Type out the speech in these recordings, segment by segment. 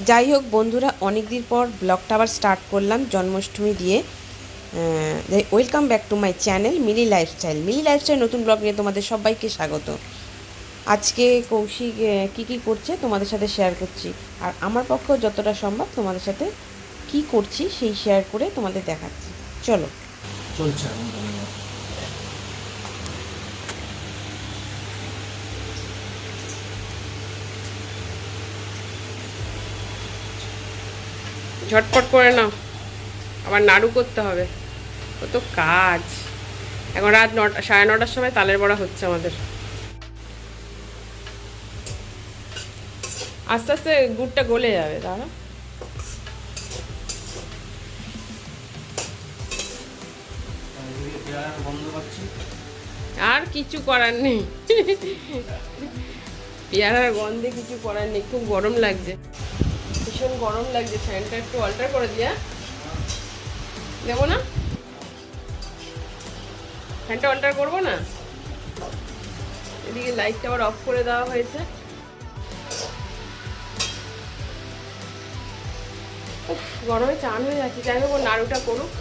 যাই হোক বন্ধুরা, অনেক দিন পর ব্লগটা আবার স্টার্ট করলাম জন্মাষ্টমী দিয়ে। Welcome back to my channel Mili lifestyle. Mili lifestyle নতুন ব্লগ নিয়ে তোমাদের সবাইকে স্বাগত। আজকে কৌশিক কী কী করছে তোমাদের সাথে শেয়ার করছি, আর আমার পক্ষেও যতটা সম্ভব তোমাদের সাথে কি করছি সেই শেয়ার করে তোমাদের দেখাচ্ছি। চলো চলছে ঝটপট করে নাও, আবার নাড়ু করতে হবে, কত কাজ। এখন রাত 9টা 9:30টার সময় তালের বড়া হচ্ছে আমাদের। আস্তে আস্তে গুড়টা গলে যাবে, দাঁড়া। আর কিছু করার নেই, পেয়ারার গন্ধে কিছু করার নেই। খুব গরম লাগছে, ভীষণ গরম লাগছে। ফ্যানটা একটু অল্টার করে দিয়া দেবো না, ফ্যানটা অল্টার করবো না। এদিকে লাইটটা আবার অফ করে দেওয়া হয়েছে। গরমে চান হয়ে যাচ্ছে। যাই হোক, নাড়ুটা করুক,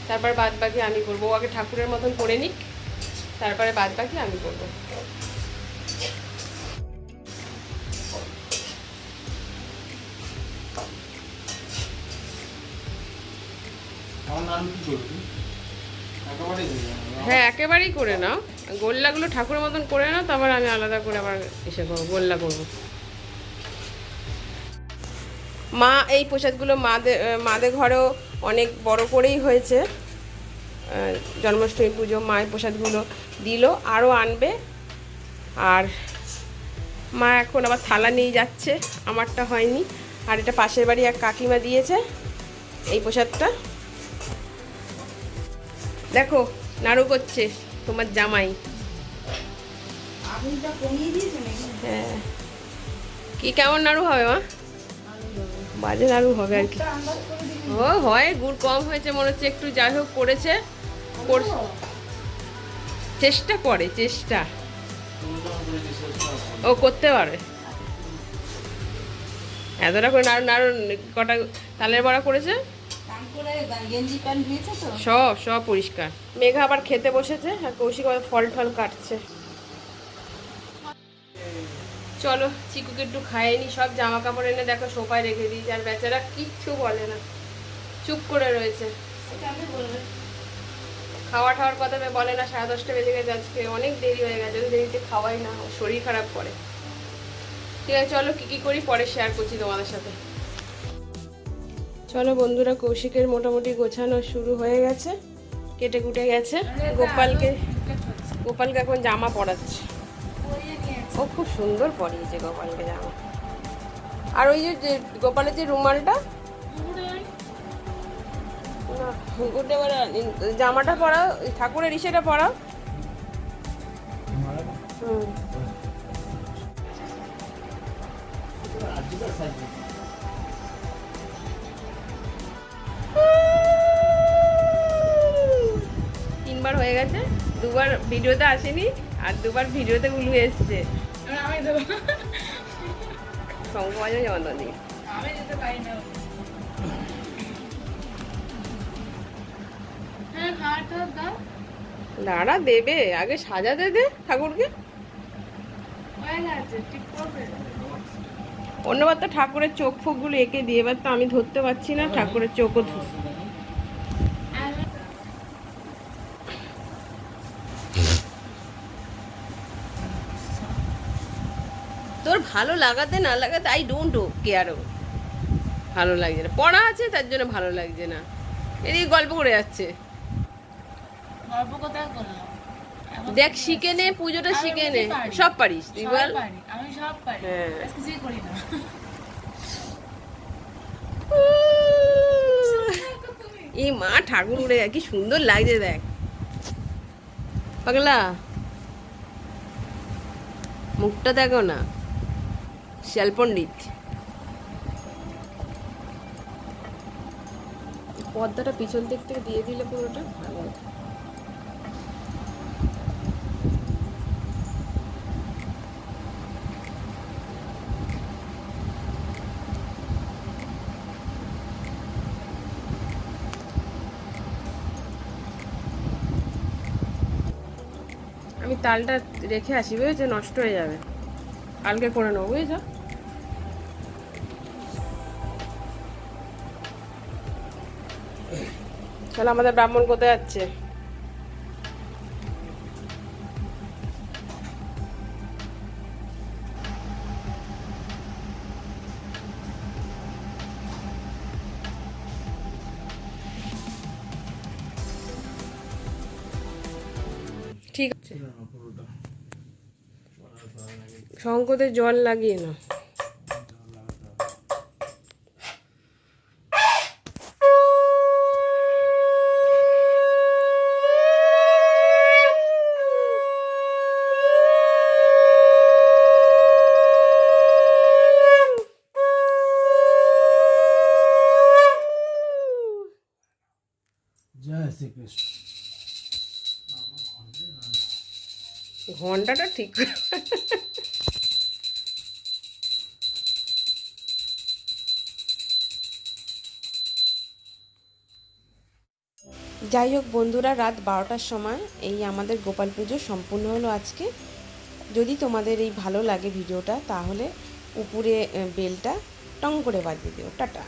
তারপর বাদ বাকি আমি করবো। ও আগে ঠাকুরের মতন করে নিক, তারপরে বাদ বাকি আমি করবো। হ্যাঁ, একেবারেই করে নাও। গোল্লাগুলো ঠাকুরের মতন করে নাও, তারপর আমি আলাদা করে আবার এসে করবো, গোল্লা করবো। মা এই প্রসাদগুলো মাদের ঘরেও অনেক বড় করেই হয়েছে জন্মাষ্টমী পুজো। মা এই প্রসাদগুলো দিল, আরও আনবে। আর মা এখন আবার থালা নিয়ে যাচ্ছে, আমারটা হয়নি। আর এটা পাশের বাড়ি এক কাকিমা দিয়েছে এই প্রসাদটা। দেখো নাড়ু করছে তোমার জামাই। হ্যাঁ, কি কেমন নাড়ু হবে মা? বাজে নাড়ু হবে আর কি। ও হয়, গুড় কম হয়েছে মনে হচ্ছে একটু। যাই হোক, করেছে, চেষ্টা করে, চেষ্টা ও করতে পারে। এতটা করে নাড়ু নাড়ু কটা তালের বড়া করেছে, সব সব পরিষ্কার। মেঘা আবার খেতে বসেছে, আর কৌশিক আবার ফল টল কাটছে। চলো চিকুকে একটু খাইনি। সব জামা কাপড় এনে দেখো সোফায় রেখে দিয়েছে, আর বেচারা কিচ্ছু বলে না, চুপ করে রয়েছে। খাওয়া ঠাওয়ার কথা বলে না। 10:30 বেজে গেছে, আজকে অনেক দেরি হয়ে গেছে। দেরিতে খাওয়াই না, শরীর খারাপ করে। ঠিক আছে, চলো কি কি করি পরে শেয়ার করছি তোমাদের সাথে। চলো বন্ধুরা, কৌশিকের মোটামুটি গোছানো শুরু হয়ে গেছে, কেটে কুটে গেছে। গোপালকে এখন জামা পরাচ্ছে। ও খুব সুন্দর পরিয়েছে গোপালকে জামা। আর ওই যে গোপালের যে রুমালটা, জামাটা পরাও, ঠাকুরের ইসেটা পরাও। হুম, 3বার হয়ে গেছে। 2বার ভিডিওতে আসেনি, আর 2বার ভিডিওতে উলু এসছে। শঙ্খ বাজানো যেমন দাদি, দাঁড়া দেবে, আগে সাজাতে দে ঠাকুরকে। অন্যবার তো ঠাকুরের চোখ ফোকগুলো এঁকে দিয়ে, এবার তো আমি ধরতে পারছি না, ঠাকুরের চোখও তোর ভালো লাগাতে না লাগাতে আই ডোন্ট কেয়ার। ভালো লাগছে না, পড়া আছে তার জন্য ভালো লাগছে না। এদিকে গল্প করে যাচ্ছে। দেখ শিখে নে, পুজোটা শিখে নে, সব পারিস তুই বল। হ্যাঁ, এই মা ঠাকুর উড়ে কি সুন্দর লাগছে দেখ পাগলা, মুখটা দেখো না, শিয়াল পণ্ডিত। পর্দাটা পিছন দিক থেকে দিয়ে দিলে পুরোটা ভালো হতো। তালটা রেখে আসি, বুঝেছো, নষ্ট হয়ে যাবে, কালকে করে নেবো, বুঝেছো। তাহলে আমাদের ব্রাহ্মণ কোথায় যাচ্ছে? ঠিক আছে, শঙ্কতে জল লাগিয়ে না। জয় শ্রীকৃষ্ণ। ঘন্টাটা ঠিক করে। যাই হোক বন্ধুরা, রাত 12টার সময় এই আমাদের গোপাল পুজো সম্পূর্ণ হলো আজকে। যদি তোমাদের এই ভালো লাগে ভিডিওটা, তাহলে উপরে বেলটা টং করে বাজিয়ে দিও। টাটা।